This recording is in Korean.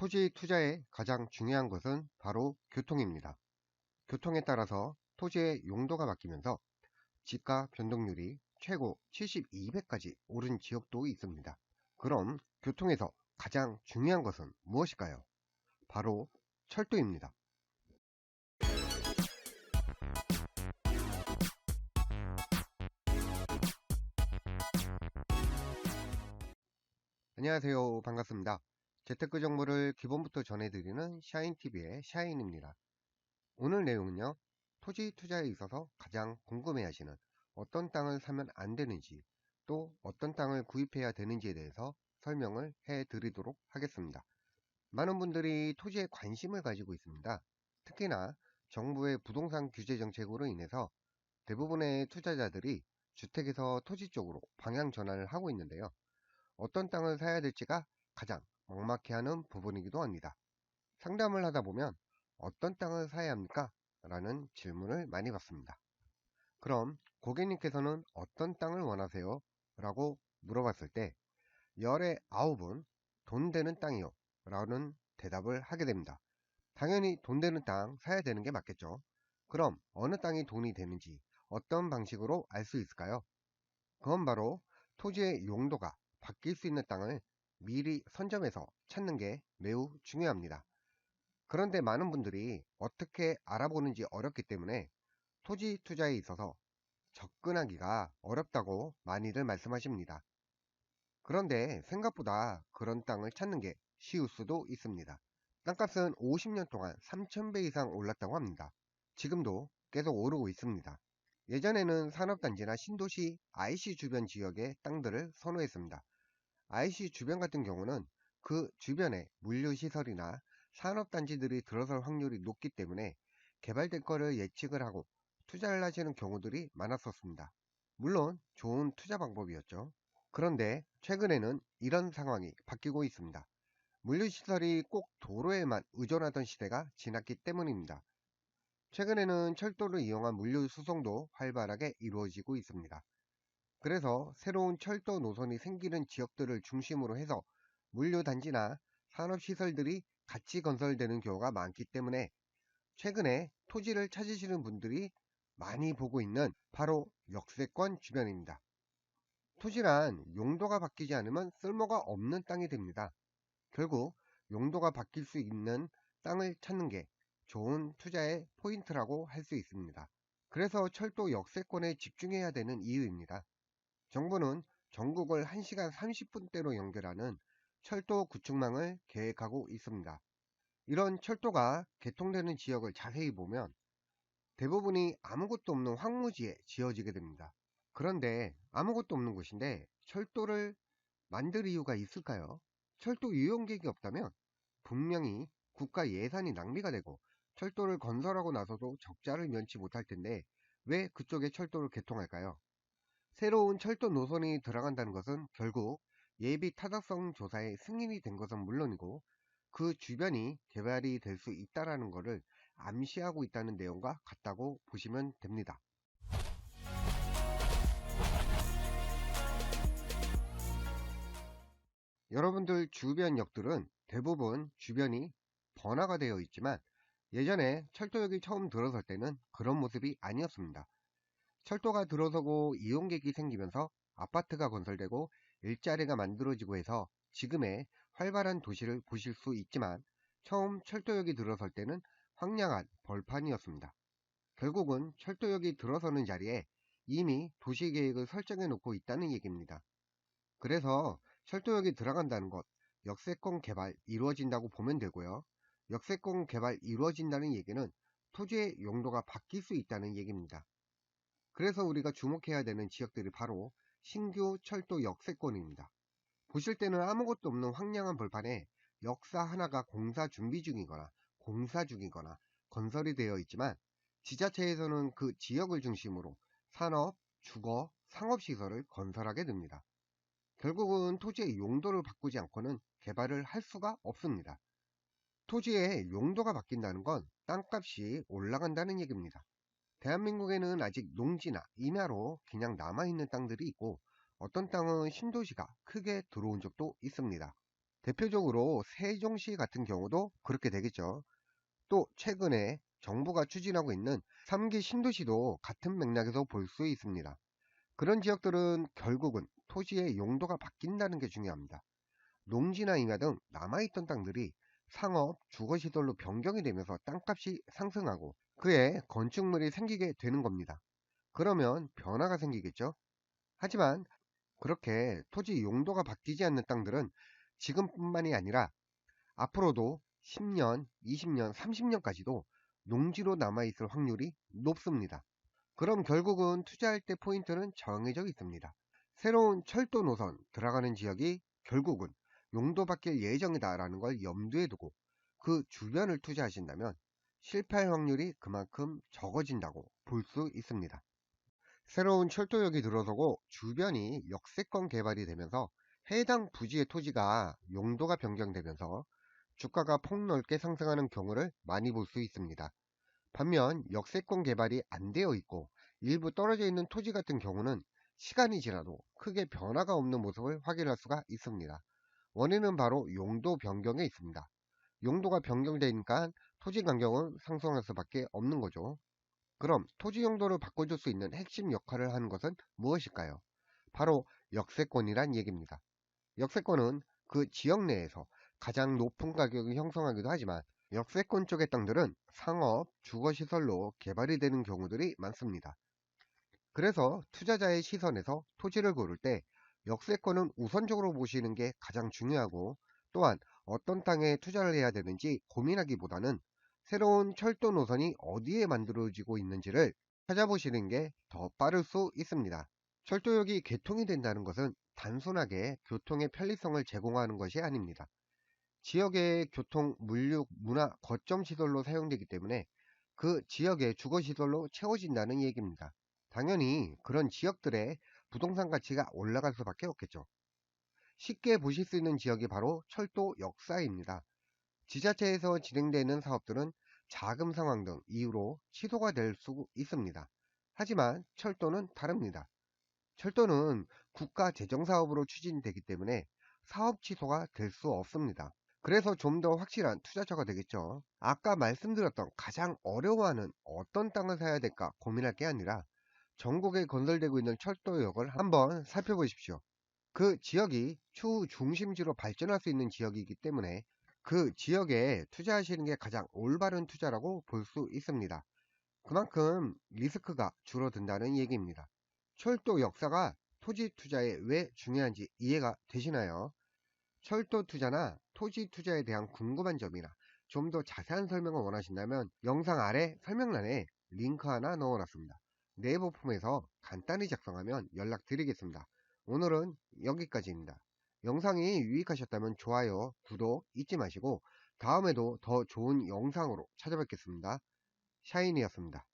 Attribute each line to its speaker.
Speaker 1: 토지 투자의 가장 중요한 것은 바로 교통입니다. 교통에 따라서 토지의 용도가 바뀌면서 지가 변동률이 최고 70, 200까지 오른 지역도 있습니다. 그럼 교통에서 가장 중요한 것은 무엇일까요? 바로 철도입니다. 안녕하세요. 반갑습니다. 재테크 정보를 기본부터 전해드리는 샤인TV의 샤인입니다. 오늘 내용은요, 토지 투자에 있어서 가장 궁금해하시는 어떤 땅을 사면 안 되는지, 또 어떤 땅을 구입해야 되는지에 대해서 설명을 해드리도록 하겠습니다. 많은 분들이 토지에 관심을 가지고 있습니다. 특히나 정부의 부동산 규제 정책으로 인해서 대부분의 투자자들이 주택에서 토지 쪽으로 방향 전환을 하고 있는데요. 어떤 땅을 사야 될지가 가장 막막해하는 부분이기도 합니다. 상담을 하다 보면 어떤 땅을 사야 합니까? 라는 질문을 많이 받습니다. 그럼 고객님께서는 어떤 땅을 원하세요? 라고 물어봤을 때 열의 9은 돈 되는 땅이요 라는 대답을 하게 됩니다. 당연히 돈 되는 땅 사야 되는 게 맞겠죠. 그럼 어느 땅이 돈이 되는지 어떤 방식으로 알 수 있을까요? 그건 바로 토지의 용도가 바뀔 수 있는 땅을 미리 선점해서 찾는 게 매우 중요합니다. 그런데 많은 분들이 어떻게 알아보는지 어렵기 때문에 토지 투자에 있어서 접근하기가 어렵다고 많이들 말씀하십니다. 그런데 생각보다 그런 땅을 찾는 게 쉬울 수도 있습니다. 땅값은 50년 동안 3,000배 이상 올랐다고 합니다. 지금도 계속 오르고 있습니다. 예전에는 산업단지나 신도시, IC 주변 지역의 땅들을 선호했습니다. IC 주변 같은 경우는 그 주변에 물류시설이나 산업단지들이 들어설 확률이 높기 때문에 개발될 거를 예측을 하고 투자를 하시는 경우들이 많았었습니다. 물론 좋은 투자 방법이었죠. 그런데 최근에는 이런 상황이 바뀌고 있습니다. 물류시설이 꼭 도로에만 의존하던 시대가 지났기 때문입니다. 최근에는 철도를 이용한 물류 수송도 활발하게 이루어지고 있습니다. 그래서 새로운 철도 노선이 생기는 지역들을 중심으로 해서 물류단지나 산업시설들이 같이 건설되는 경우가 많기 때문에 최근에 토지를 찾으시는 분들이 많이 보고 있는 바로 역세권 주변입니다. 토지란 용도가 바뀌지 않으면 쓸모가 없는 땅이 됩니다. 결국 용도가 바뀔 수 있는 땅을 찾는 게 좋은 투자의 포인트라고 할 수 있습니다. 그래서 철도 역세권에 집중해야 되는 이유입니다. 정부는 전국을 1시간 30분대로 연결하는 철도 구축망을 계획하고 있습니다. 이런 철도가 개통되는 지역을 자세히 보면 대부분이 아무것도 없는 황무지에 지어지게 됩니다. 그런데 아무것도 없는 곳인데 철도를 만들 이유가 있을까요? 철도 이용객이 없다면 분명히 국가 예산이 낭비가 되고 철도를 건설하고 나서도 적자를 면치 못할 텐데 왜 그쪽에 철도를 개통할까요? 새로운 철도 노선이 들어간다는 것은 결국 예비 타당성 조사에 승인이 된 것은 물론이고 그 주변이 개발이 될 수 있다는 것을 암시하고 있다는 내용과 같다고 보시면 됩니다. 여러분들 주변 역들은 대부분 주변이 번화가 되어 있지만 예전에 철도역이 처음 들어설 때는 그런 모습이 아니었습니다. 철도가 들어서고 이용객이 생기면서 아파트가 건설되고 일자리가 만들어지고 해서 지금의 활발한 도시를 보실 수 있지만 처음 철도역이 들어설 때는 황량한 벌판이었습니다. 결국은 철도역이 들어서는 자리에 이미 도시계획을 설정해 놓고 있다는 얘기입니다. 그래서 철도역이 들어간다는 것, 역세권 개발 이루어진다고 보면 되고요. 역세권 개발 이루어진다는 얘기는 토지의 용도가 바뀔 수 있다는 얘기입니다. 그래서 우리가 주목해야 되는 지역들이 바로 신규 철도 역세권입니다. 보실 때는 아무것도 없는 황량한 벌판에 역사 하나가 공사 준비 중이거나 공사 중이거나 건설이 되어 있지만 지자체에서는 그 지역을 중심으로 산업, 주거, 상업시설을 건설하게 됩니다. 결국은 토지의 용도를 바꾸지 않고는 개발을 할 수가 없습니다. 토지의 용도가 바뀐다는 건 땅값이 올라간다는 얘기입니다. 대한민국에는 아직 농지나 임야로 그냥 남아있는 땅들이 있고 어떤 땅은 신도시가 크게 들어온 적도 있습니다. 대표적으로 세종시 같은 경우도 그렇게 되겠죠. 또 최근에 정부가 추진하고 있는 3기 신도시도 같은 맥락에서 볼 수 있습니다. 그런 지역들은 결국은 토지의 용도가 바뀐다는 게 중요합니다. 농지나 임야 등 남아있던 땅들이 상업, 주거시설로 변경이 되면서 땅값이 상승하고 그에 건축물이 생기게 되는 겁니다. 그러면 변화가 생기겠죠? 하지만 그렇게 토지 용도가 바뀌지 않는 땅들은 지금뿐만이 아니라 앞으로도 10년, 20년, 30년까지도 농지로 남아있을 확률이 높습니다. 그럼 결국은 투자할 때 포인트는 정해져 있습니다. 새로운 철도 노선 들어가는 지역이 결국은 용도 바뀔 예정이다라는 걸 염두에 두고 그 주변을 투자하신다면 실패할 확률이 그만큼 적어진다고 볼 수 있습니다. 새로운 철도역이 들어서고 주변이 역세권 개발이 되면서 해당 부지의 토지가 용도가 변경되면서 주가가 폭넓게 상승하는 경우를 많이 볼 수 있습니다. 반면 역세권 개발이 안 되어 있고 일부 떨어져 있는 토지 같은 경우는 시간이 지나도 크게 변화가 없는 모습을 확인할 수가 있습니다. 원인은 바로 용도 변경에 있습니다. 용도가 변경되니까 토지 간격은 상승할 수밖에 없는 거죠. 그럼 토지 용도를 바꿔줄 수 있는 핵심 역할을 하는 것은 무엇일까요? 바로 역세권이란 얘기입니다. 역세권은 그 지역 내에서 가장 높은 가격을 형성하기도 하지만 역세권 쪽의 땅들은 상업, 주거시설로 개발이 되는 경우들이 많습니다. 그래서 투자자의 시선에서 토지를 고를 때 역세권은 우선적으로 보시는 게 가장 중요하고 또한 어떤 땅에 투자를 해야 되는지 고민하기보다는 새로운 철도 노선이 어디에 만들어지고 있는지를 찾아보시는 게 더 빠를 수 있습니다. 철도역이 개통이 된다는 것은 단순하게 교통의 편리성을 제공하는 것이 아닙니다. 지역의 교통, 물류, 문화, 거점 시설로 사용되기 때문에 그 지역의 주거 시설로 채워진다는 얘기입니다. 당연히 그런 지역들의 부동산 가치가 올라갈 수밖에 없겠죠. 쉽게 보실 수 있는 지역이 바로 철도 역사입니다. 지자체에서 진행되는 사업들은 자금 상황 등 이유로 취소가 될 수 있습니다. 하지만 철도는 다릅니다. 철도는 국가 재정 사업으로 추진되기 때문에 사업 취소가 될 수 없습니다. 그래서 좀 더 확실한 투자처가 되겠죠. 아까 말씀드렸던 가장 어려워하는 어떤 땅을 사야 될까 고민할 게 아니라 전국에 건설되고 있는 철도역을 한번 살펴보십시오. 그 지역이 추후 중심지로 발전할 수 있는 지역이기 때문에 그 지역에 투자하시는 게 가장 올바른 투자라고 볼 수 있습니다. 그만큼 리스크가 줄어든다는 얘기입니다. 철도 역사가 토지 투자에 왜 중요한지 이해가 되시나요? 철도 투자나 토지 투자에 대한 궁금한 점이나 좀 더 자세한 설명을 원하신다면 영상 아래 설명란에 링크 하나 넣어놨습니다. 네이버 폼에서 간단히 작성하면 연락드리겠습니다. 오늘은 여기까지입니다. 영상이 유익하셨다면 좋아요, 구독 잊지 마시고 다음에도 더 좋은 영상으로 찾아뵙겠습니다. 샤이니였습니다.